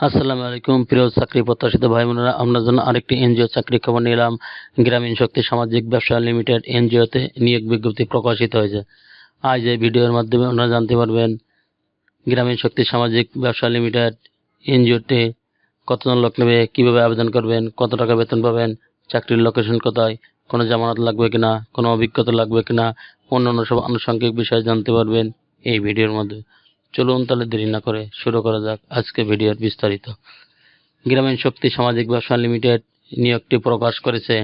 আসসালামু আলাইকুম প্রিয় চাকরি প্রত্যাশিত ভাই বোনেরা, আপনার জন্য আরেকটি এনজিও চাকরি খবর নিলাম। গ্রামীণ শক্তি সামাজিক ব্যবসা লিমিটেড এনজিওতে নিয়োগ বিজ্ঞপ্তি প্রকাশিত হয়েছে। আজ এই ভিডিওর মাধ্যমে আপনারা জানতে পারবেন গ্রামীণ শক্তি সামাজিক ব্যবসা লিমিটেড এনজিওতে কতজন লোক নেবে, কিভাবে আবেদন করবেন, কত টাকা বেতন পাবেন, চাকরির লোকেশন কোথায়, কোনো জামানত লাগবে কিনা, কোনো অভিজ্ঞতা লাগবে কিনা, অন্যান্য সব আনুষঙ্গিক বিষয় জানতে পারবেন এই ভিডিওর মধ্যে। চলুন তাহলে দেরি না করে শুরু করা যাক আজকে ভিডিওর বিস্তারিত। গ্রামীণ শক্তি সামাজিক ব্যবসা লিমিটেড নিয়োগটি প্রকাশ করেছে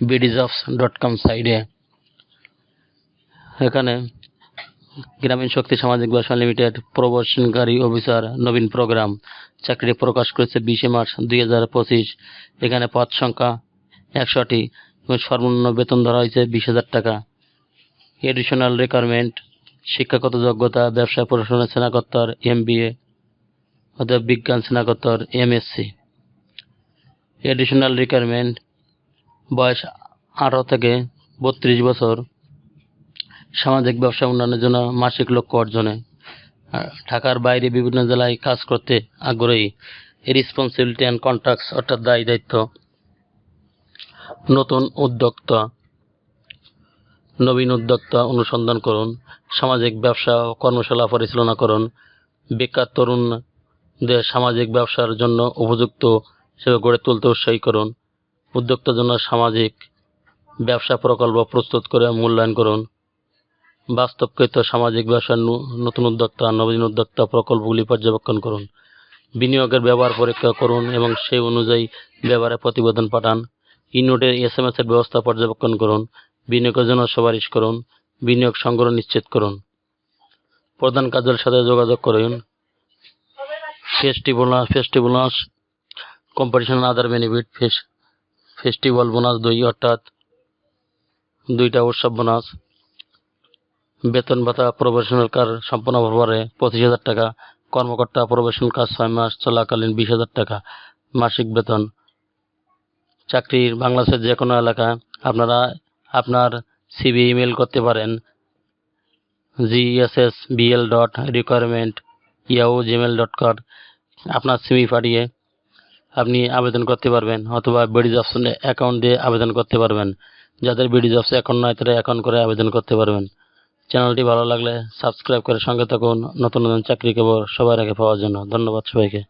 bdjobs.com সাইটে। এখানে গ্রামীণ শক্তি সামাজিক ব্যবসা লিমিটেড প্রবর্তনকারী অফিসার নবীন প্রোগ্রাম চাকরি প্রকাশ করেছে 20 মার্চ 2025। এখানে পদ সংখ্যা 100টি এবং সর্বনিম্ন বেতন ধরা হয়েছে 20,000 টাকা। এডিশনাল রিকোয়ারমেন্ট: শিক্ষাগত যোগ্যতা ব্যবসা প্রশাসনের স্নাতকোত্তর MBA অথবা বিজ্ঞান স্নাতকোত্তর MSc। এডিশনাল রিকোয়ারমেন্ট: বয়স 18 থেকে 32 বছর, সামাজিক ব্যবসা উন্নয়নের জন্য মাসিক লক্ষ্য অর্জনে, ঢাকার বাইরে বিভিন্ন জেলায় কাজ করতে আগ্রহী, রেসপন্সিবিলিটি অ্যান্ড কন্ট্রাক্টস অর্থাৎ দায়ী দায়িত্ব, নবীন উদ্যোক্তা অনুসন্ধান করুন, সামাজিক ব্যবসা ও কর্মশালা পরিচালনা করুন, বেকার তরুণদের সামাজিক ব্যবসার জন্য উপযুক্ত হিসেবে গড়ে তুলতে উৎসাহী করুন, উদ্যোক্তার জন্য সামাজিক ব্যবসা প্রকল্প প্রস্তুত করে মূল্যায়ন করুন, বাস্তবকৃত সামাজিক ব্যবসার নতুন উদ্যোক্তা নবীন উদ্যোক্তা প্রকল্পগুলি পর্যবেক্ষণ করুন, বিনিয়োগের ব্যবহার পরীক্ষা করুন এবং সেই অনুযায়ী ব্যবহারের প্রতিবেদন পাঠান, ইনোটের SMS এর ব্যবস্থা পর্যবেক্ষণ করুন, বিনিয়োগের জন্য সুপারিশ করুন, বিনিয়োগ সংগ্রহ নিশ্চিত করুন, প্রধান কার্যালয়ের সাথে যোগাযোগ করুন, festival competition other benefit, festival bonus 2 অর্থাৎ 2টা উৎসব বোনাস, বেতন ভাতা প্রবেশনাল কাজ সম্পন্ন হওয়ার পরে 25,000 টাকা, কর্মকর্তা প্রবেশন কাজ 6 মাস চলাকালীন 20,000 টাকা মাসিক বেতন। চাকরির বাংলাদেশের যে কোনো এলাকায় আপনারা আপনার CV ইমেল করতে পারেন gssbl.requirement@gmail.com। আপনার CV পাঠিয়ে আপনি আবেদন করতে পারবেন অথবা bdjobs অ্যাকাউন্ট দিয়ে আবেদন করতে পারবেন। যাদের bdjobs অ্যাকাউন্ট নয় তারা অ্যাকাউন্ট করে আবেদন করতে পারবেন। চ্যানেলটি ভালো লাগলে সাবস্ক্রাইব করে সঙ্গে থাকুন নতুন নতুন চাকরি খবর সবার আগে পাওয়ার জন্য। ধন্যবাদ সবাইকে।